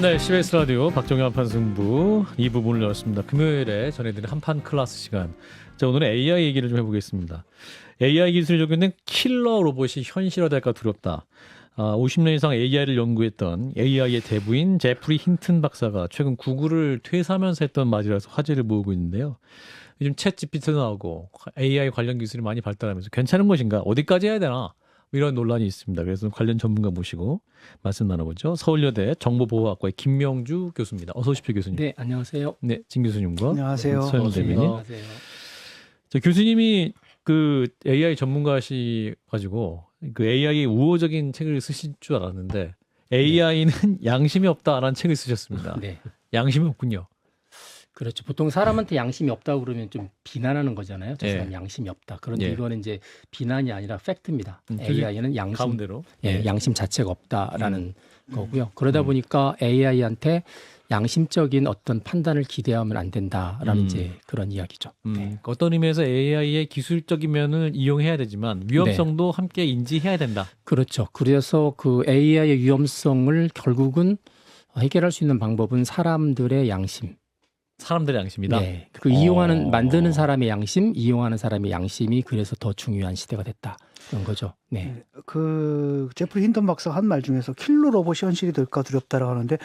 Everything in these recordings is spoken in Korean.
네, CBS 라디오 박정현 한판 승부 2부분을 열었습니다. 금요일에 전해드린 한판 클래스 시간. 자, 오늘은 AI 얘기를 좀 해보겠습니다. AI 기술이 적용된 킬러 로봇이 현실화될까 두렵다. 50년 이상 AI를 연구했던 AI의 대부인 제프리 힌튼 박사가 최근 구글을 퇴사하면서 했던 말이라서 화제를 모으고 있는데요. 요즘 챗 GPT도 나오고 AI 관련 기술이 많이 발달하면서 괜찮은 것인가? 어디까지 해야 되나? 이런 논란이 있습니다. 그래서 관련 전문가 모시고 말씀 나눠보죠. 서울여대 정보보호학과의 김명주 교수입니다. 어서 오십시오, 교수님. 네, 안녕하세요. 네, 진 교수님과 안녕하세요. 서영 대변인. 안녕하세요. 자, 교수님이 그 AI 전문가시 가지고 그 AI의 우호적인 책을 쓰실 줄 알았는데 AI는 양심이 없다라는 책을 쓰셨습니다. 네, 양심이 없군요. 그렇죠. 보통 사람한테 양심이 없다고 그러면 좀 비난하는 거잖아요. 저 사람 예. 양심이 없다. 그런데 예. 이거는 이제 비난이 아니라 팩트입니다. 교수님, AI는 양심, 가운데로. 예, 양심 자체가 없다라는 거고요. 그러다 보니까 AI한테 양심적인 어떤 판단을 기대하면 안 된다라는 이제 그런 이야기죠. 네. 어떤 의미에서 AI의 기술적인 면을 이용해야 되지만 위험성도 함께 인지해야 된다. 그렇죠. 그래서 그 AI의 위험성을 결국은 해결할 수 있는 방법은 사람들의 양심. 사람들의 양심이다. 네. 그 이용하는 만드는 사람의 양심, 이용하는 사람의 양심이 그래서 더 중요한 시대가 됐다. 그런 거죠. 네. 그 제프리 힌턴 박사 한 말 중에서 킬러 로봇이 현실이 될까 두렵다라고 하는데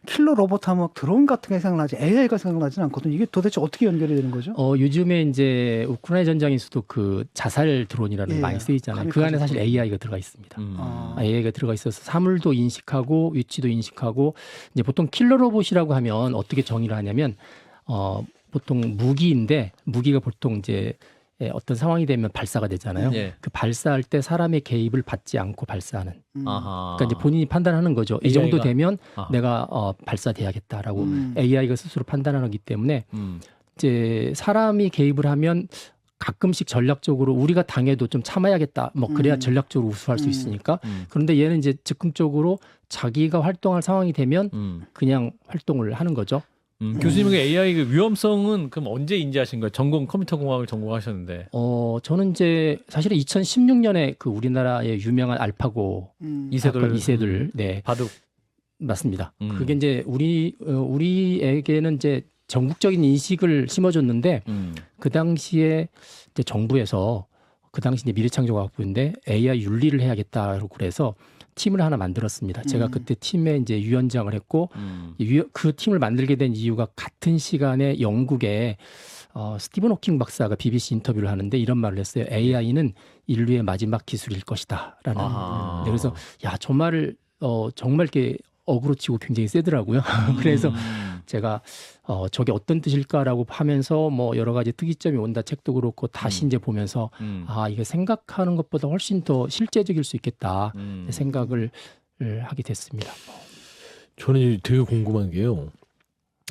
킬러 로봇 하면 드론 같은 게 생각나지 AI가 생각나지는 않거든요. 이게 도대체 어떻게 연결이 되는 거죠? 요즘에 이제 우크라이나 전장에서도 그 자살 드론이라는 게 많이 쓰이잖아요. 그 안에 사실 AI가 들어가 있습니다. AI가 들어가 있어서 사물도 인식하고 위치도 인식하고 이제 보통 킬러 로봇이라고 하면 어떻게 정의를 하냐면 보통 무기인데 무기가 보통 이제 어떤 상황이 되면 발사가 되잖아요. 예. 그 발사할 때 사람의 개입을 받지 않고 발사하는. 아하. 그러니까 이제 본인이 판단하는 거죠. 이 정도 AI가? 되면 아하. 내가 발사돼야겠다라고 AI가 스스로 판단하는 거기 때문에 이제 사람이 개입을 하면 가끔씩 전략적으로 우리가 당해도 좀 참아야겠다. 뭐 그래야 전략적으로 우수할 수 있으니까. 그런데 얘는 이제 즉흥적으로 자기가 활동할 상황이 되면 그냥 활동을 하는 거죠. 교수님의 AI 그 위험성은 그럼 언제 인지하신 거예요? 전공 컴퓨터 공학을 전공하셨는데. 저는 이제 사실은 2016년에 그 우리나라의 유명한 알파고 이세돌 네. 바둑. 맞습니다. 그게 이제 우리에게는 이제 전국적인 인식을 심어줬는데 그 당시에 이제 정부에서 그 당시 이제 미래창조과학부인데 AI 윤리를 해야겠다고 그래서 팀을 하나 만들었습니다. 제가 그때 팀의 이제 위원장을 했고 그 팀을 만들게 된 이유가 같은 시간에 영국에 스티븐 호킹 박사가 BBC 인터뷰를 하는데 이런 말을 했어요. AI는 인류의 마지막 기술일 것이다라는. 네, 그래서 야, 저 말을 정말 이렇게 어그로치고 굉장히 세더라고요. 그래서 제가 저게 어떤 뜻일까라고 하면서 뭐 여러 가지 특이점이 온다 책도 그렇고 다시 이제 보면서 이게 생각하는 것보다 훨씬 더 실제적일 수 있겠다 생각을 하게 됐습니다. 저는 이제 되게 궁금한 게요.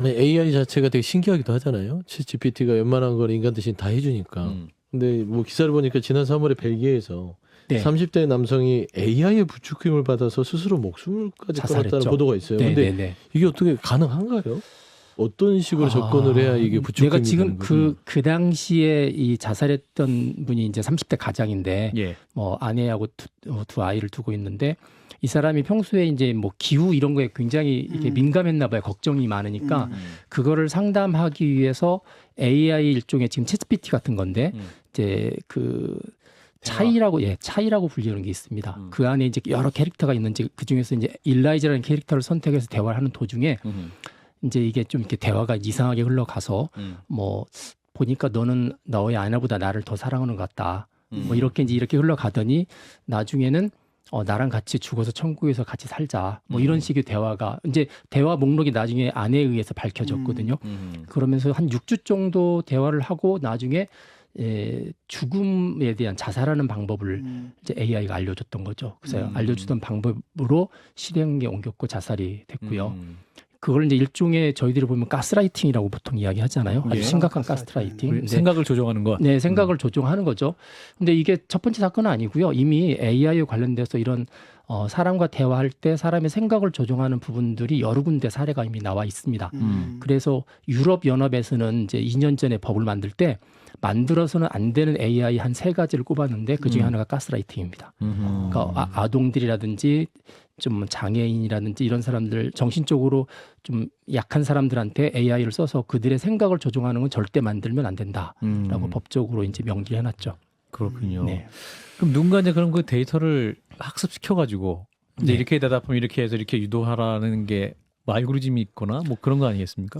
AI 자체가 되게 신기하기도 하잖아요. ChatGPT가 웬만한 걸 인간 대신 다 해주니까. 근데 뭐 기사를 보니까 지난 3월에 벨기에에서 네. 30대 남성이 AI의 부추김을 받아서 스스로 목숨까지 끊었다는 자살했죠. 보도가 있어요. 네, 근데 네, 네. 이게 어떻게 가능한가요? 어떤 식으로 접근을 해야 이게 부추김이 내가 지금 되는 거죠? 그 당시에 이 자살했던 분이 이제 30대 가장인데 예. 뭐 아내하고 두 아이를 두고 있는데 이 사람이 평소에 이제 뭐 기후 이런 거에 굉장히 이렇게 민감했나 봐요. 걱정이 많으니까 그거를 상담하기 위해서 AI 일종의 지금 챗GPT 같은 건데 이제 그 차이라고 불리는 게 있습니다. 그 안에 이제 여러 캐릭터가 있는지 그 중에서 이제 일라이즈라는 캐릭터를 선택해서 대화를 하는 도중에 이제 이게 좀 이렇게 대화가 이상하게 흘러가서 뭐 보니까 너는 너의 아내보다 나를 더 사랑하는 것 같다. 뭐 이렇게 이제 이렇게 흘러가더니 나중에는 나랑 같이 죽어서 천국에서 같이 살자. 뭐 이런 식의 대화가 이제 대화 목록이 나중에 아내에 의해서 밝혀졌거든요. 그러면서 한 6주 정도 대화를 하고 나중에 죽음에 대한 자살하는 방법을 이제 AI가 알려줬던 거죠. 그래서 알려주던 방법으로 실행에 옮겼고 자살이 됐고요. 그걸 이제 일종의 저희들이 보면 가스라이팅이라고 보통 이야기하잖아요. 아주 예. 심각한 가스라이팅. 네. 생각을 조정하는 것. 네, 생각을 조종하는 거죠. 근데 이게 첫 번째 사건은 아니고요. 이미 AI에 관련돼서 이런 사람과 대화할 때 사람의 생각을 조종하는 부분들이 여러 군데 사례가 이미 나와 있습니다. 그래서 유럽연합에서는 이제 2년 전에 법을 만들 때 만들어서는 안 되는 AI 한 3가지를 꼽았는데 그 중에 하나가 가스라이팅입니다. 그러니까 아동들이라든지 좀 장애인이라든지 이런 사람들 정신적으로 좀 약한 사람들한테 AI를 써서 그들의 생각을 조종하는 건 절대 만들면 안 된다라고 법적으로 이제 명기를 해놨죠. 그렇군요. 네. 그럼 누군가 이제 그런 그 데이터를 학습시켜가지고 이제 네. 이렇게 대답하면 이렇게 해서 이렇게 유도하라는 게 뭐 알고리즘이 있거나 뭐 그런 거 아니겠습니까?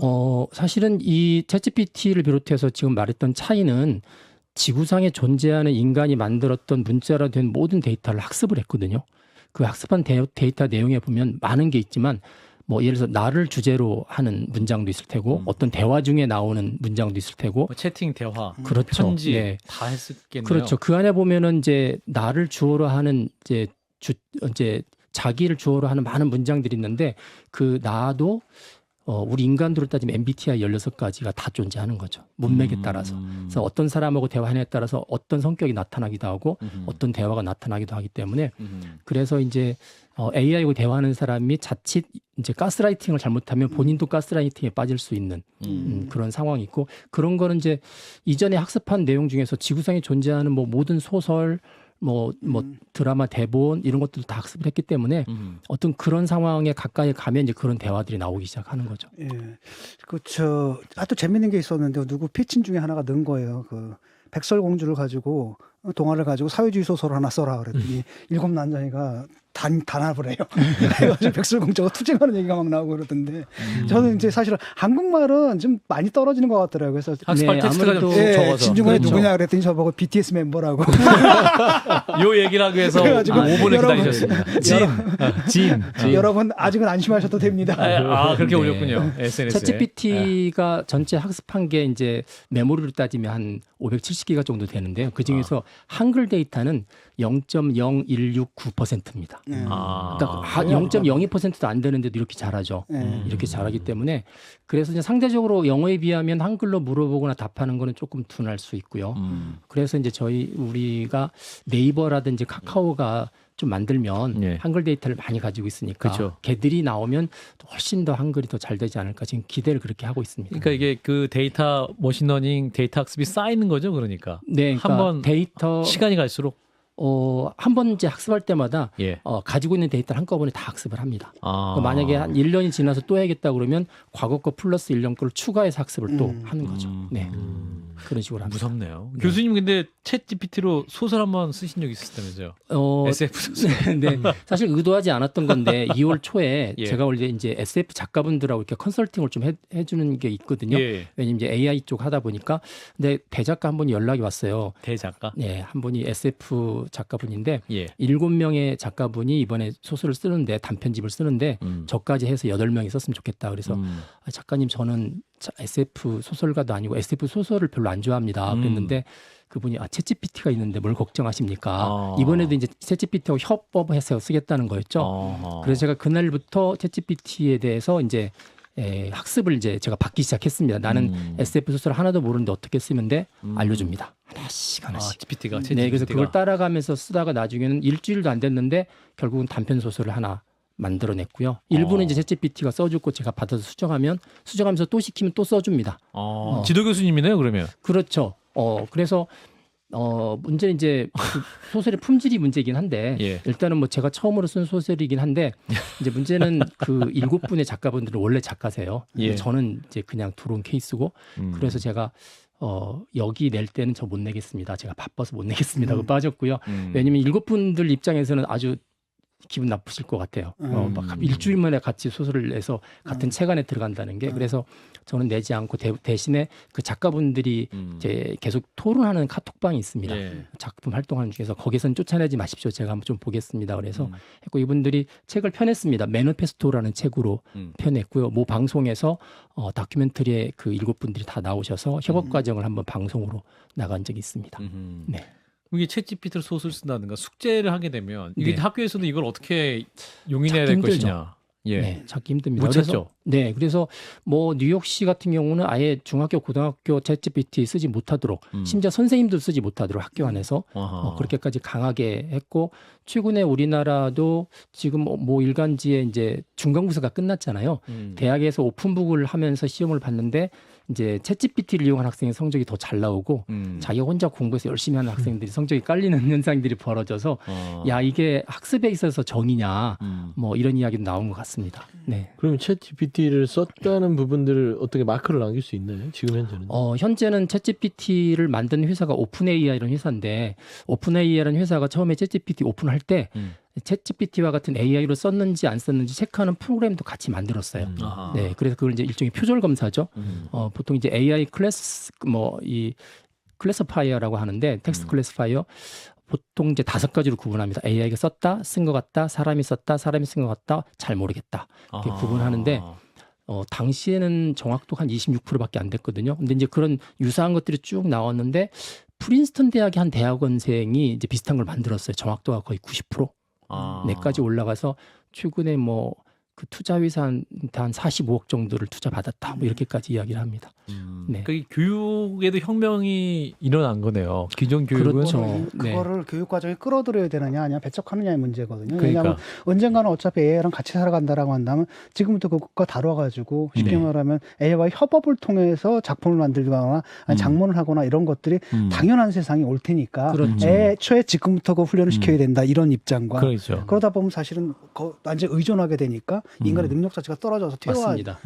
사실은 이 챗GPT를 비롯해서 지금 말했던 차이는 지구상에 존재하는 인간이 만들었던 문자로 된 모든 데이터를 학습을 했거든요. 그 학습한 데이터 내용에 보면 많은 게 있지만 뭐 예를 들어서 나를 주제로 하는 문장도 있을 테고 어떤 대화 중에 나오는 문장도 있을 테고 뭐 채팅, 대화, 그렇죠. 편지 네. 다 했었겠네요. 그렇죠. 그 안에 보면은 이제 나를 주어로 하는 이제 자기를 주어로 하는 많은 문장들이 있는데 그 나도 우리 인간들로 따지면 MBTI 16가지가 다 존재하는 거죠. 문맥에 따라서. 그래서 어떤 사람하고 대화하느냐에 따라서 어떤 성격이 나타나기도 하고 어떤 대화가 나타나기도 하기 때문에 그래서 이제 AI하고 대화하는 사람이 자칫 이제 가스라이팅을 잘못하면 본인도 가스라이팅에 빠질 수 있는 그런 상황이 있고 그런 거는 이제 이전에 학습한 내용 중에서 지구상에 존재하는 뭐 모든 소설 뭐 드라마 대본 이런 것들도 다 학습을 했기 때문에 어떤 그런 상황에 가까이 가면 이제 그런 대화들이 나오기 시작하는 거죠. 예. 또 재밌는 게 있었는데 누구 피칭 중에 하나가 넣은 거예요. 그 백설공주를 가지고 동화를 가지고 사회주의 소설 하나 써라 그랬더니 일곱 난장이가 단합을 해요. 그래가지고 백설공주가 투쟁하는 얘기가 막 나오고 그러던데 저는 이제 사실 한국말은 좀 많이 떨어지는 것 같더라고요. 그래서 학습할 텍스트가 좀 예, 적어서. 진중권이 그렇죠. 누구냐 그랬더니 저보고 BTS 멤버라고. 요 얘기를 하기 위해서 그래가지고 5분을 여러분, 기다리셨습니다. 진. 여러분 아직은 안심하셔도 됩니다. 그렇게 네. 올렸군요. SNS에. 챗GPT가 전체 학습한 게 이제 메모리를 따지면 한 570기가 정도 되는데요. 그 중에서 한글 데이터는 0.0169%입니다. 그러니까 0.02%도 안 되는데도 이렇게 잘하죠. 이렇게 잘하기 때문에 그래서 이제 상대적으로 영어에 비하면 한글로 물어보거나 답하는 거는 조금 둔할 수 있고요. 그래서 이제 우리가 네이버라든지 카카오가 좀 만들면 예. 한글 데이터를 많이 가지고 있으니까 그렇죠. 걔들이 나오면 훨씬 더 한글이 더 잘 되지 않을까 지금 기대를 그렇게 하고 있습니다. 그러니까 이게 그 데이터 머신러닝 데이터 학습이 쌓이는 거죠, 그러니까. 네, 그러니까 한번 데이터 시간이 갈수록 한 번 이제 학습할 때마다 예. 가지고 있는 데이터를 한꺼번에 다 학습을 합니다. 아. 그러니까 만약에 한 1년이 지나서 또 해야겠다 그러면 과거 거 플러스 1년 거를 추가해서 학습을 또 하는 거죠. 네. 그런 식으로 합니다. 무섭네요. 교수님 근데 챗 GPT로 소설 한번 쓰신 적 있으시다면서요? SF 소설. 네. 사실 의도하지 않았던 건데 2월 초에 예. 제가 원래 이제 SF 작가분들하고 이렇게 컨설팅을 좀 해주는 게 있거든요. 예. 왜냐면 이제 AI 쪽 하다 보니까 근데 대작가 한 분이 연락이 왔어요. 대작가. 네, 한 분이 SF 작가분인데 예. 7명의 작가분이 이번에 소설을 쓰는데 단편집을 쓰는데 저까지 해서 8명이 썼으면 좋겠다. 그래서 작가님 저는 SF 소설가도 아니고 SF 소설을 별로 안 좋아합니다. 그랬는데 그분이 챗GPT가 있는데 뭘 걱정하십니까? 이번에도 이제 챗GPT하고 협업해서 쓰겠다는 거였죠. 그래서 제가 그날부터 챗GPT에 대해서 이제 학습을 이제 제가 받기 시작했습니다. 나는 SF 소설 하나도 모르는데 어떻게 쓰면 돼? 알려줍니다. 하나씩 하나씩. GPT가 네, 그래서 그걸 따라가면서 쓰다가 나중에는 일주일도 안 됐는데 결국은 단편 소설을 하나 만들어냈고요. 일부는 이제 챗GPT가 써주고 제가 받아서 수정하면서 또 시키면 또 써줍니다. 지도 교수님이네요, 그러면. 그렇죠. 그래서 문제는 이제 그 소설의 품질이 문제이긴 한데 예. 일단은 뭐 제가 처음으로 쓴 소설이긴 한데 이제 문제는 그 7분의 작가분들은 원래 작가세요. 예. 저는 이제 그냥 들어온 케이스고 그래서 제가 여기 낼 때는 저 못 내겠습니다. 제가 바빠서 못 내겠습니다. 그 빠졌고요. 왜냐면 7분들 입장에서는 아주 기분 나쁘실 것 같아요. 막 일주일 만에 같이 소설을 내서 같은 책 안에 들어간다는 게 그래서 저는 내지 않고 대신에 그 작가분들이 이제 계속 토론하는 카톡방이 있습니다. 예. 작품 활동하는 중에서 거기서는 쫓아내지 마십시오. 제가 한번 좀 보겠습니다. 그래서 했고 이분들이 책을 펴냈습니다. 매니페스토라는 책으로 펴냈고요. 모 방송에서 다큐멘터리에 그 7분들이 다 나오셔서 협업 과정을 한번 방송으로 나간 적이 있습니다. 네. 이게 챗GPT를 소설 쓴다든가 숙제를 하게 되면 이게 네. 학교에서도 이걸 어떻게 용인해야 찾기 될 힘들죠. 것이냐. 예. 네, 찾기 힘듭니다. 못 그래서 찾죠. 네, 그래서 뭐 뉴욕시 같은 경우는 아예 중학교, 고등학교 챗GPT 쓰지 못하도록 심지어 선생님도 쓰지 못하도록 학교 안에서 그렇게까지 강하게 했고 최근에 우리나라도 지금 뭐 일간지에 이제 중간고사가 끝났잖아요. 대학에서 오픈북을 하면서 시험을 봤는데 이제 챗GPT를 이용한 학생의 성적이 더 잘 나오고 자기가 혼자 공부해서 열심히 하는 학생들이 성적이 깔리는 현상들이 벌어져서 야 이게 학습에 있어서 정의냐 뭐 이런 이야기도 나온 것 같습니다. 네. 그러면 챗 GPT를 썼다는 부분들을 어떻게 마크를 남길 수 있나요? 지금 현재는? 현재는 챗GPT를 만든 회사가 오픈AI라는 회사인데 오픈AI라는 회사가 처음에 챗GPT 오픈할 때 챗GPT와 같은 AI로 썼는지 안 썼는지 체크하는 프로그램도 같이 만들었어요. 네, 그래서 그걸 이제 일종의 표절 검사죠. 보통 이제 AI 클래스 이 클래스파이어라고 하는데 텍스트 클래스파이어 보통 이제 5가지로 구분합니다. AI가 썼다, 쓴 것 같다, 사람이 썼다, 사람이 쓴 것 같다, 잘 모르겠다 이렇게 구분하는데 당시에는 정확도가 한 26%밖에 안 됐거든요. 근데 이제 그런 유사한 것들이 쭉 나왔는데 프린스턴 대학의 한 대학원생이 이제 비슷한 걸 만들었어요. 정확도가 거의 90%. 내까지 올라가서 최근에 뭐 그 투자 회사한테 한 45억 정도를 투자 받았다. 뭐 이렇게까지 이야기를 합니다. 네. 그러니까 교육에도 혁명이 일어난 거네요. 기존 교육은 그렇죠. 그거를 교육 과정에 끌어들여야 되느냐 아니면 배척하느냐의 문제거든요. 그러니까. 왜냐하면 언젠가는 어차피 AI랑 같이 살아간다라고 한다면 지금부터 그것과 다뤄가지고 쉽게 네. 말하면 AI와 협업을 통해서 작품을 만들거나 아니 장문을 하거나 이런 것들이 당연한 세상이 올 테니까 그렇죠. 애초에 지금부터 그 훈련을 시켜야 된다 이런 입장과 그렇죠. 그러다 보면 사실은 완전 의존하게 되니까 인간의 능력 자체가 떨어져서 맞습니다.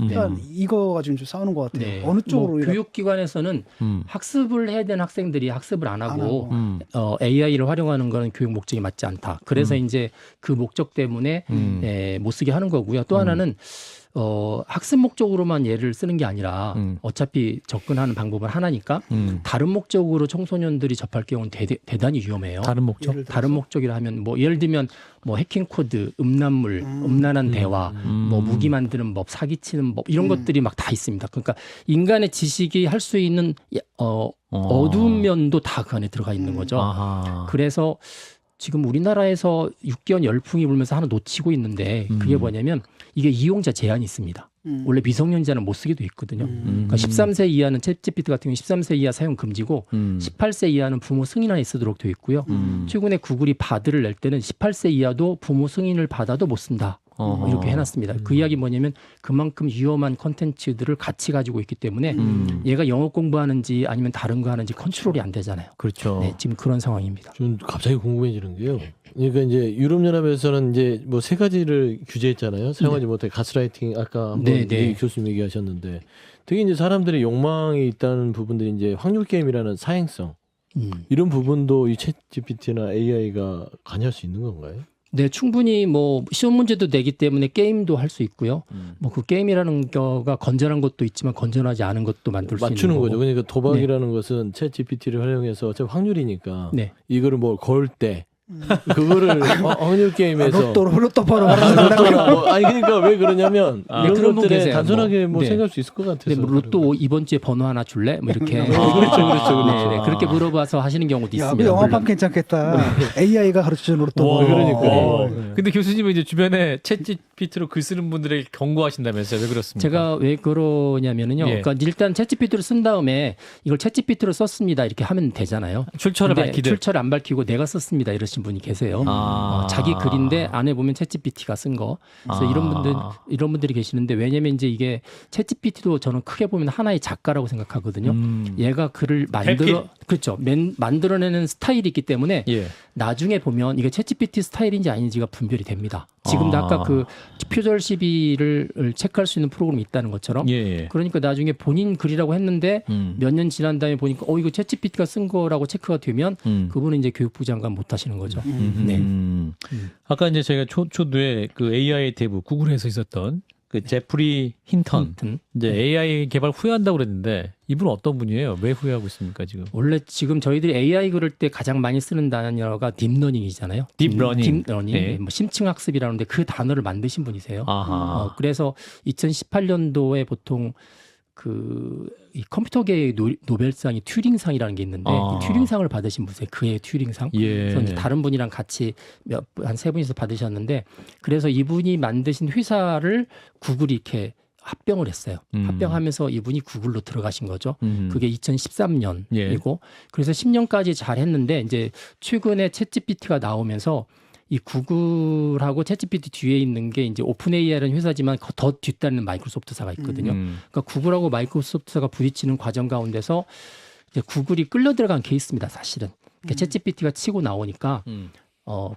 이거 가지고 좀 싸우는 것 같아요. 네. 어느 쪽으로 뭐 교육기관에서는 학습을 해야 되는 학생들이 학습을 안 하고 하고. AI를 활용하는 거는 교육 목적이 맞지 않다. 그래서 이제 그 목적 때문에 못 쓰게 하는 거고요. 또 하나는 학습 목적으로만 얘를 쓰는 게 아니라 어차피 접근하는 방법은 하나니까 다른 목적으로 청소년들이 접할 경우는 대단히 위험해요. 다른 목적? 예를 목적이라 하면 뭐 예를 들면 뭐 해킹 코드, 음란물, 음란한 대화, 뭐 무기 만드는 법, 사기치는 법 이런 것들이 막 다 있습니다. 그러니까 인간의 지식이 할 수 있는 어두운 면도 다 그 안에 들어가 있는 거죠. 그래서 지금 우리나라에서 육개원 열풍이 불면서 하나 놓치고 있는데 그게 뭐냐면 이게 이용자 제한이 있습니다. 원래 미성년자는 못 쓰게 돼 있거든요. 그러니까 13세 이하는 챗GPT 같은 경우 13세 이하 사용 금지고 18세 이하는 부모 승인안에 쓰도록 돼 있고요. 최근에 구글이 바드를 낼 때는 18세 이하도 부모 승인을 받아도 못 쓴다. 이렇게 해놨습니다. 그 이야기 뭐냐면 그만큼 위험한 컨텐츠들을 같이 가지고 있기 때문에 얘가 영어 공부하는지 아니면 다른 거 하는지 컨트롤이 안 되잖아요. 그렇죠. 네, 지금 그런 상황입니다. 좀 갑자기 궁금해지는 게요. 그러니까 이제 유럽연합에서는 이제 뭐 3가지를 규제했잖아요. 사용하지 못해 가스라이팅 아까 한번 교수님 얘기하셨는데 되게 이제 사람들의 욕망이 있다는 부분들이 이제 확률 게임이라는 사행성 이런 부분도 이 챗GPT나 AI가 관여할 수 있는 건가요? 네, 충분히 뭐 시험 문제도 내기 때문에 게임도 할 수 있고요. 뭐 그 게임이라는 거가 건전한 것도 있지만 건전하지 않은 것도 만들 수 있는 맞추는 거고. 거죠. 그러니까 도박이라는 것은 챗 GPT를 활용해서 어차피 확률이니까 네. 이거를 뭐 걸 때 그거를 확률 게임에서 로또 번호 아니 그러니까 왜 그러냐면 이런 그런 분 것들에 계세요. 단순하게 뭐 네. 생각할 수 있을 것 같아서. 근데 뭐 로또 이번 주에 번호 하나 줄래? 뭐 이렇게. 그렇죠. 네, 네. 그렇게 물어봐서 하시는 경우도 야, 있습니다. 영화판 물론. 괜찮겠다. AI가 가르쳐주는 로또 번호. 그러니까요. 근데 교수님은 이제 주변에 챗GPT로 글 쓰는 분들에게 경고하신다면서요? 왜 그렇습니까? 제가 왜 그러냐면은요. 예. 그러니까 일단 챗GPT를 쓴 다음에 이걸 챗GPT로 썼습니다. 이렇게 하면 되잖아요. 출처를 근데 밝히듯. 출처를 안 밝히고 내가 썼습니다. 이러신 분이 계세요. 자기 글인데 안에 보면 챗GPT가 쓴 거. 그래서 이런 분들이 계시는데 왜냐면 이제 이게 챗GPT도 저는 크게 보면 하나의 작가라고 생각하거든요. 얘가 글을 그렇죠. 만들어내는 스타일이 있기 때문에 예. 나중에 보면 이게 챗GPT 스타일인지 아닌지가 분별이 됩니다. 지금도 아까 그 표절 시비를 체크할 수 있는 프로그램이 있다는 것처럼. 예. 그러니까 나중에 본인 글이라고 했는데 몇 년 지난 다음에 보니까 이거 챗GPT가 쓴 거라고 체크가 되면 그분은 이제 교육부 장관 못 하시는 거죠. 네. 아까 이제 제가 초두에 그 AI 대부 구글에서 있었던 그 제프리 힌턴 이제 AI 개발 후회한다고 그랬는데 이분은 어떤 분이에요? 왜 후회하고 있습니까 지금? 원래 지금 저희들이 AI 그럴 때 가장 많이 쓰는 단어가 딥러닝이잖아요. 딥러닝. 딥러닝. 뭐 심층학습이라는데 그 단어를 만드신 분이세요. 아하. 그래서 2018년도에 보통 이 컴퓨터계의 노벨상이 튜링상이라는 게 있는데 이 튜링상을 받으신 분이세요. 그의 튜링상. 예. 그래서 이제 다른 분이랑 같이 한 3분이서 받으셨는데 그래서 이분이 만드신 회사를 구글이 이렇게 합병을 했어요. 합병하면서 이분이 구글로 들어가신 거죠. 그게 2013년이고 예. 그래서 10년까지 잘 했는데 이제 최근에 챗GPT가 나오면서 이 구글하고 챗GPT 뒤에 있는 게 이제 오픈 AI라는 회사지만 더 뒷단은 마이크로소프트사가 있거든요. 그러니까 구글하고 마이크로소프트사가 부딪히는 과정 가운데서 이제 구글이 끌려 들어간 케이스입니다, 사실은. 그러니까 챗GPT가 치고 나오니까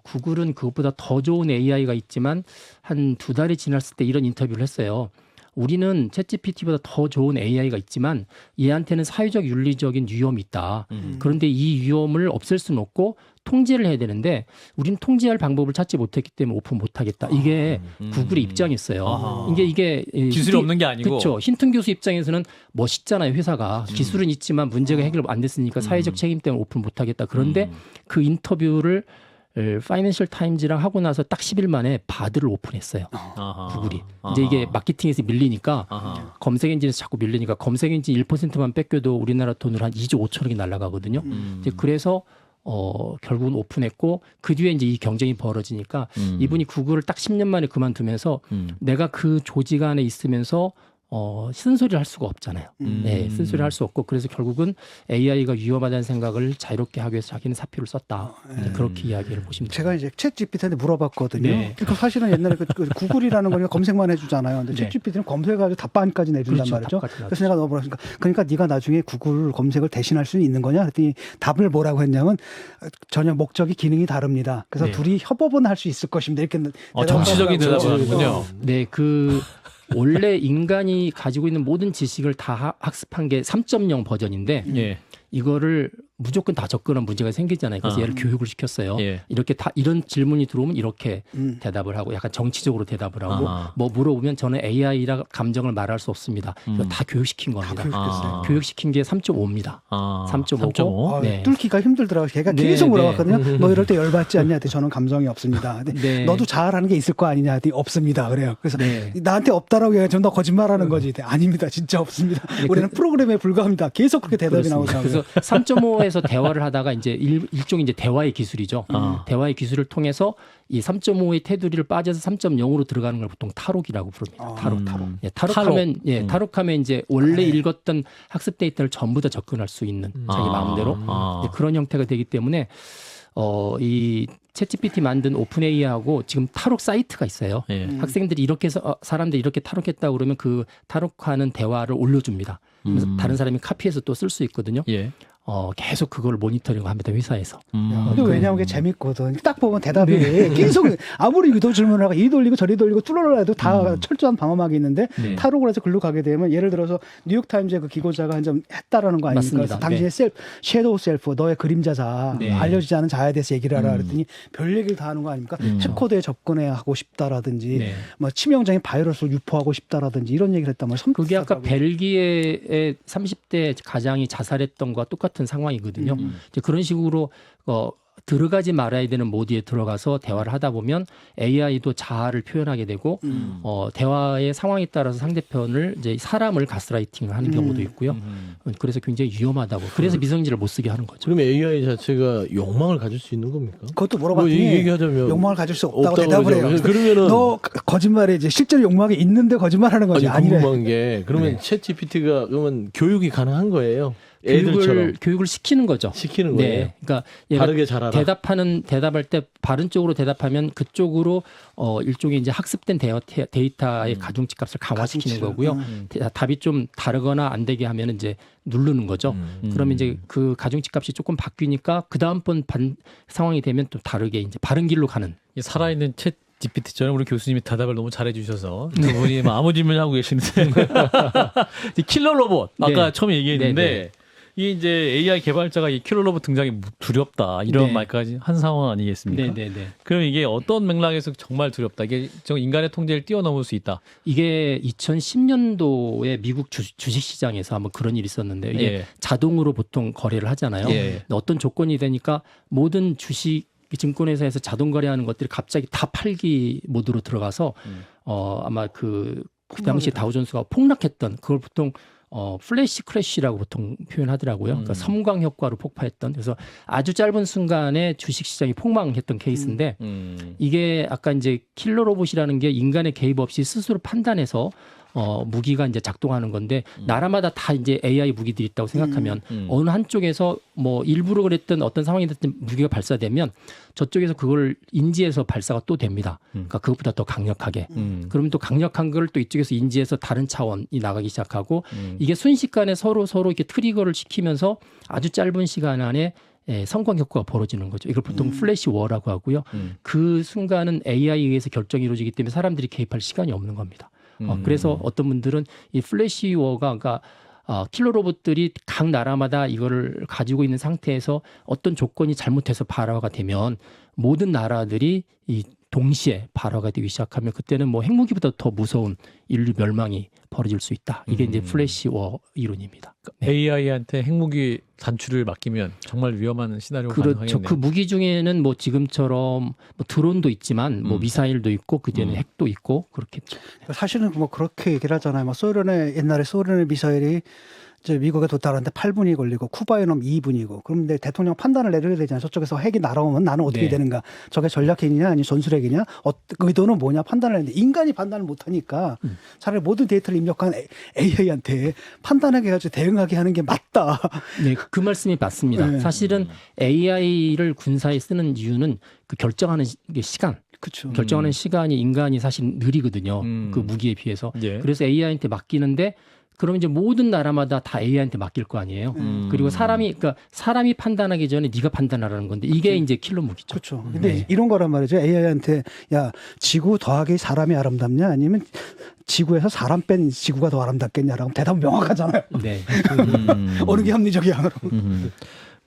구글은 그것보다 더 좋은 AI가 있지만 한 2달이 지났을 때 이런 인터뷰를 했어요. 우리는 챗GPT보다 더 좋은 AI가 있지만 얘한테는 사회적 윤리적인 위험이 있다. 그런데 이 위험을 없앨 수는 없고 통제를 해야 되는데 우리는 통제할 방법을 찾지 못했기 때문에 오픈 못하겠다. 이게 구글의 입장이었어요. 아하. 이게 기술이 없는 게 아니고. 그렇죠. 힌튼 교수 입장에서는 멋있잖아요. 회사가 기술은 있지만 문제가 해결 안 됐으니까 사회적 책임 때문에 오픈 못하겠다. 그런데 그 인터뷰를 파이낸셜 타임즈랑 하고 나서 딱 10일 만에 바드를 오픈했어요. 아하. 구글이. 아하. 이제 이게 마케팅에서 밀리니까 아하. 검색 엔진에서 자꾸 밀리니까 검색 엔진 1%만 뺏겨도 우리나라 돈으로 한 2조 5천억이 날아가거든요. 이제 그래서 결국은 오픈했고 그 뒤에 이제 이 경쟁이 벌어지니까 이분이 구글을 딱 10년 만에 그만두면서 내가 그 조직 안에 있으면서 쓴소리를 할 수가 없잖아요. 네, 쓴소리를 할 수 없고 그래서 결국은 AI가 위험하다는 생각을 자유롭게 하기 위해서 자기는 사표를 썼다. 이제 그렇게 이야기를 보시면 돼요. 제가 이제 챗 GPT한테 물어봤거든요. 네. 그러니까 사실은 옛날에 그 구글이라는 거니까 검색만 해주잖아요. 근데 네. 챗 GPT는 검색해가지고 답변까지 내준단 그렇죠. 말이죠. 답까지 그래서 내가 물어보니까 그러니까 네가 나중에 구글 검색을 대신할 수 있는 거냐? 그랬더니 답을 뭐라고 했냐면 전혀 목적이 기능이 다릅니다. 그래서 네. 둘이 협업은 할 수 있을 것입니다. 이렇게 정치적인 대답을 대답을 하는군요. 네, 원래 인간이 가지고 있는 모든 지식을 다 학습한 게 3.0 버전인데 예. 이거를 무조건 다 접근한 문제가 생기잖아요. 그래서 얘를 교육을 시켰어요. 예. 이렇게 다 이런 질문이 들어오면 이렇게 대답을 하고 약간 정치적으로 대답을 하고 아하. 뭐 물어보면 저는 AI라 감정을 말할 수 없습니다. 이거 다 교육시킨 겁니다. 교육시켰어요. 교육시킨 게 3.5입니다. 3.5고 3.5. 네. 뚫기가 힘들더라고요. 걔가 네, 계속 네. 물어봤거든요. 너 이럴 때 열받지 않냐? 근데 저는 감정이 없습니다. 근데 네. 너도 잘하는 게 있을 거 아니냐? 근데 없습니다. 그래요. 그래서 네. 나한테 없다라고 해야지 너 거짓말하는 거지. 근데 아닙니다. 진짜 없습니다. 우리는 프로그램에 불과합니다. 계속 그렇게 대답이 나오더라고요. 그래서 3.5에서 대화를 하다가 이제 일종의 이제 대화의 기술이죠. 대화의 기술을 통해서 이 3.5의 테두리를 빠져서 3.0으로 들어가는 걸 보통 탈옥이라고 부릅니다. 탈옥. 예, 탈옥하면 탈옥하면 이제 원래 읽었던 학습 데이터를 전부 다 접근할 수 있는 자기 마음대로 예, 그런 형태가 되기 때문에 이 챗GPT 만든 오픈 AI하고 지금 탈옥 사이트가 있어요. 예. 학생들이 이렇게 해서 사람들이 이렇게 탈옥했다 그러면 그 탈옥하는 대화를 올려줍니다. 그래서 다른 사람이 카피해서 또 쓸 수 있거든요. 예. 계속 그걸 모니터링 합니다. 회사에서. 근데 왜냐하면 그게 재밌거든. 딱 보면 대답이 계속 아무리 유도 질문을 하고 이 돌리고 저리 돌리고 뚫어라 해도 다 철저한 방어막이 있는데 네. 탈옥을 해서 글로 가게 되면 예를 들어서 뉴욕타임즈의 그 기고자가 한 점 했다라는 거 아닙니까? 맞습니다. 그래서 당신의 섀도우 셀프, 너의 그림자자, 네. 알려지지 않은 자에 대해서 얘기를 하라 그랬더니 별 얘기를 다 하는 거 아닙니까? 해코드에 접근해 하고 싶다라든지 네. 뭐 치명적인 바이러스를 유포하고 싶다라든지 이런 얘기를 했단 말이에요. 그게 아까 벨기에의 30대 가장이 자살했던 것과 똑같은 상황이거든요. 이제 그런 식으로 들어가지 말아야 되는 모드에 들어가서 대화를 하다 보면 AI도 자아를 표현하게 되고 대화의 상황에 따라서 상대편을 이제 사람을 가스라이팅을 하는 경우도 있고요. 그래서 굉장히 위험하다고. 그래서 미성인지를 못 쓰게 하는 거죠. 그럼 AI 자체가 욕망을 가질 수 있는 겁니까? 그것도 뭐 물어봤더니 얘기하자면 욕망을 가질 수 없다고 대답을 해요. 그러면은 너 거짓말에 이제 실제로 욕망이 있는데 거짓말하는 거지. 아니 아니래. 궁금한 게 그러면 챗 GPT가 그러면 교육이 가능한 거예요? 애들처럼 교육을 시키는 거죠. 시키는 거예요. 네, 그러니까 얘가 다르게 잘하라. 대답할 때 바른 쪽으로 대답하면 그쪽으로 일종의 이제 학습된 데이터의 가중치 값을 강화시키는 거고요. 답이 좀 다르거나 안 되게 하면 이제 누르는 거죠. 그러면 이제 그 가중치 값이 조금 바뀌니까 그 다음번 상황이 되면 또 다르게 이제 바른 길로 가는. 이 살아있는 챗 GPT처럼 우리 교수님이 대답을 너무 잘해주셔서 두 분이 아무 질문을 하고 계시는데 이 킬러 로봇 아까 네. 처음에 얘기했는데 네. 이게 이제 AI 개발자가 이 킬러 로봇 등장이 두렵다 이런 네. 말까지 한 상황 아니겠습니까? 네네네. 그럼 이게 어떤 맥락에서 정말 두렵다? 이게 저 인간의 통제를 뛰어넘을 수 있다. 이게 2010년도에 미국 주식시장에서 한번 그런 일이 있었는데 이게 예. 자동으로 보통 거래를 하잖아요. 예. 근데 어떤 조건이 되니까 모든 주식 증권회사에서 자동 거래하는 것들이 갑자기 다 팔기 모드로 들어가서 아마 그 당시 다우존스가 폭락했던 그걸 보통 플래시 크래시라고 보통 표현하더라고요. 그러니까 섬광 효과로 폭파했던. 그래서 아주 짧은 순간에 주식 시장이 폭망했던 케이스인데 이게 아까 이제 킬러 로봇이라는 게 인간의 개입 없이 스스로 판단해서 무기가 이제 작동하는 건데 나라마다 다 이제 AI 무기들이 있다고 생각하면 어느 한쪽에서 뭐 일부러 그랬던 어떤 상황이 됐든 무기가 발사되면 저쪽에서 그걸 인지해서 발사가 또 됩니다. 그러니까 그것보다 더 강력하게. 그러면 또 강력한 걸 또 이쪽에서 인지해서 다른 차원이 나가기 시작하고 이게 순식간에 서로 이렇게 트리거를 시키면서 아주 짧은 시간 안에 성공 효과가 벌어지는 거죠. 이걸 보통 플래시 워라고 하고요. 그 순간은 AI에 의해서 결정이 이루어지기 때문에 사람들이 개입할 시간이 없는 겁니다. 그래서 어떤 분들은 이 플래시 워가 그러니까 킬러 로봇들이 각 나라마다 이거를 가지고 있는 상태에서 어떤 조건이 잘못해서 발화가 되면 모든 나라들이 이 동시에 발화가 되기 시작하면 그때는 뭐 핵무기보다 더 무서운 인류 멸망이 벌어질 수 있다. 이게 이제 플래시 워 이론입니다. 네. AI한테 핵무기 단추를 맡기면 정말 위험한 시나리오가 그렇죠. 가능하겠네요. 그 무기 중에는 뭐 지금처럼 뭐 드론도 있지만 뭐 미사일도 있고 그 뒤에는 핵도 있고 그렇겠죠. 사실은 뭐 그렇게 얘기를 하잖아요. 뭐 옛날에 소련의 미사일이 이제 미국에 도달하는데 8분이 걸리고 쿠바에 오면 2분이고 그런데 대통령 판단을 내려야 되잖아요. 저쪽에서 핵이 날아오면 나는 어떻게 네. 되는가? 저게 전략핵이냐 아니 전술핵이냐? 의도는 뭐냐 판단을 했는데 인간이 판단을 못하니까 차라리 모든 데이터를 입력한 AI한테 판단하게 해가지고 대응하게 하는 게 맞다. 네, 그 말씀이 맞습니다. 네. 사실은 AI를 군사에 쓰는 이유는 그 결정하는 시간, 그렇죠. 결정하는 시간이 인간이 사실 느리거든요. 그 무기에 비해서. 예. 그래서 AI한테 맡기는데 그럼 이제 모든 나라마다 다 AI한테 맡길 거 아니에요. 그리고 사람이 판단하기 전에 네가 판단하라는 건데 이게 이제 킬러 무기죠. 그렇죠. 근데 이런 거란 말이죠. AI한테 야 지구 더하기 사람이 아름답냐 아니면 지구에서 사람 뺀 지구가 더 아름답겠냐라고 대답은 명확하잖아요. 네. 어느 게 합리적이야 그럼.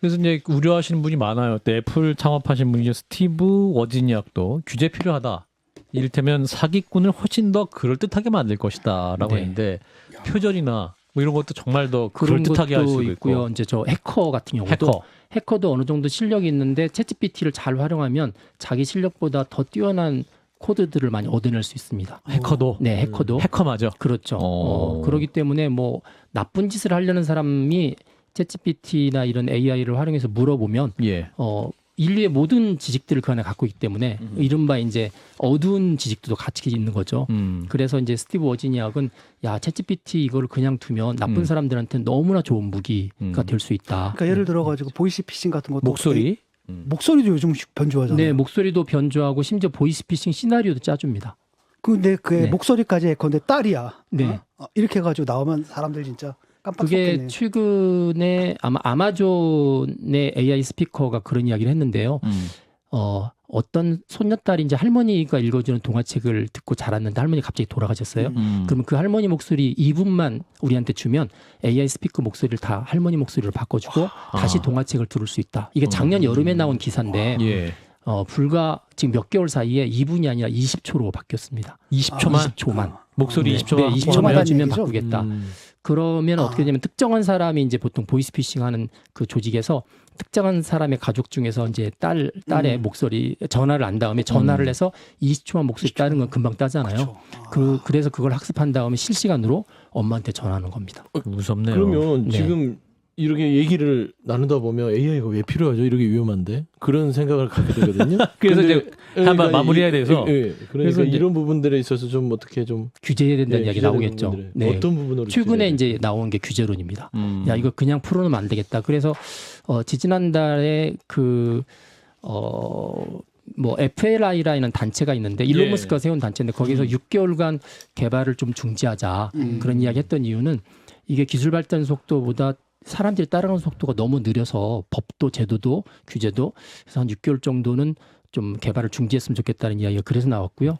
그래서 이제 우려하시는 분이 많아요. 또 애플 창업하신 분이 스티브 워지니악도 규제 필요하다. 이를테면 사기꾼을 훨씬 더 그럴듯하게 만들 것이다라고 네. 했는데 표절이나 뭐 이런 것도 정말 더 그런 그럴듯하게 할 것도 수 있고요. 있고. 이제 저 해커 같은 경우도 해커도 어느 정도 실력이 있는데 챗GPT를 잘 활용하면 자기 실력보다 더 뛰어난 코드들을 많이 얻어낼 수 있습니다. 해커도. 네, 해커도. 해커 맞아. 그렇죠. 그렇기 때문에 뭐 나쁜 짓을 하려는 사람이 챗GPT나 이런 AI를 활용해서 물어보면 예. 인류의 모든 지식들을 그 안에 갖고 있기 때문에 이른바 이제 어두운 지식도 같이 있는 거죠. 그래서 이제 스티브 워지니악은 야 챗GPT 이거를 그냥 두면 나쁜 사람들한테 너무나 좋은 무기가 될 수 있다. 그러니까 예를 들어가지고 보이스피싱 같은 것도 목소리. 목소리도 요즘 변조하잖아요. 네, 목소리도 변조하고 심지어 보이스피싱 시나리오도 짜줍니다. 근데 그게 네. 목소리까지 해컨대 딸이야. 네. 이렇게 해가지고 나오면 사람들 진짜 깜빡 그게 속겠네요. 최근에 아마 아마존의 AI 스피커가 그런 이야기를 했는데요. 어떤 손녀딸이 이제 할머니가 읽어주는 동화책을 듣고 자랐는데 할머니 갑자기 돌아가셨어요. 그러면 그 할머니 목소리 2분만 우리한테 주면 AI 스피커 목소리를 다 할머니 목소리로 바꿔주고 다시 동화책을 들을 수 있다. 이게 작년 여름에 나온 기사인데 예. 불과 지금 몇 개월 사이에 2분이 아니라 20초로 바뀌었습니다. 20초만. 20초만. 목소리 네, 20초만. 네, 20초만 얼마다는 해주면 얘기죠? 바꾸겠다. 그러면 어떻게 되냐면 특정한 사람이 이제 보통 보이스피싱하는 그 조직에서 특정한 사람의 가족 중에서 이제 딸의 목소리 전화를 안 다음에 전화를 해서 20초만 목소리 따는 건 금방 따잖아요. 그래서 그걸 학습한 다음에 실시간으로 엄마한테 전화하는 겁니다. 무섭네요. 그러면 네. 지금 이렇게 얘기를 나누다 보면 AI가 왜 필요하죠? 이렇게 위험한데 그런 생각을 갖게 되거든요. 그래서 근데 이제 한번 마무리해야 돼서. 그래서 그래서 이제 이런 부분들에 있어서 좀 어떻게 좀 규제해야 된다는 이야기 규제되는 나오겠죠. 부분들에 네. 어떤 부분으로 최근에 규제돼야 이제 나온 게 규제론입니다. 음. 야 이거 그냥 풀어놓으면 안 되겠다. 그래서 지지난달에 뭐 FLI라는 단체가 있는데 일론 예. 머스크가 세운 단체인데 거기서 6개월간 개발을 좀 중지하자 그런 이야기 했던 이유는 이게 기술 발전 속도보다 사람들이 따라가는 속도가 너무 느려서 법도 제도도 규제도 그래서 한 6개월 정도는 좀 개발을 중지했으면 좋겠다는 이야기가 그래서 나왔고요.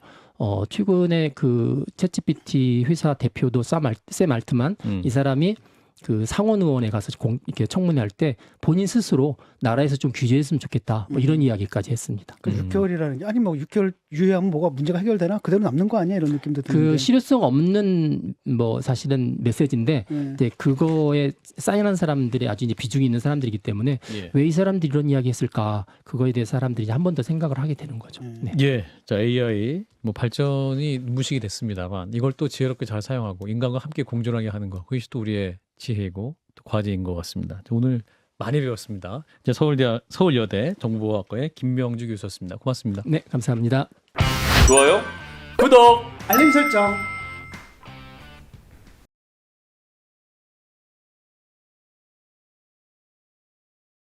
최근에 그 챗GPT 회사 대표도 샘 알트만 이 사람이 그 상원 의원에 가서 이렇게 청문회할 때 본인 스스로 나라에서 좀 규제했으면 좋겠다 뭐 이런 이야기까지 했습니다. 그 6개월이라는 게 아니 뭐 6개월 유예하면 뭐가 문제가 해결되나 그대로 남는 거 아니야 이런 느낌도 드는데. 그 실효성 없는 뭐 사실은 메시지인데 이제 그거에 사인한 사람들이 아주 이제 비중이 있는 사람들이기 때문에 예. 왜 이 사람들이 이런 이야기 했을까 그거에 대해 사람들이 한 번 더 생각을 하게 되는 거죠. 네. 예. 자, AI 뭐 발전이 눈부시게 됐습니다만 이걸 또 지혜롭게 잘 사용하고 인간과 함께 공존하게 하는 거 그것이 또 우리의 지혜이고 또 과제인 것 같습니다. 오늘 많이 배웠습니다. 이제 서울여대 정보학과의 김명주 교수였습니다. 고맙습니다. 네, 감사합니다. 좋아요, 구독. 알림 설정.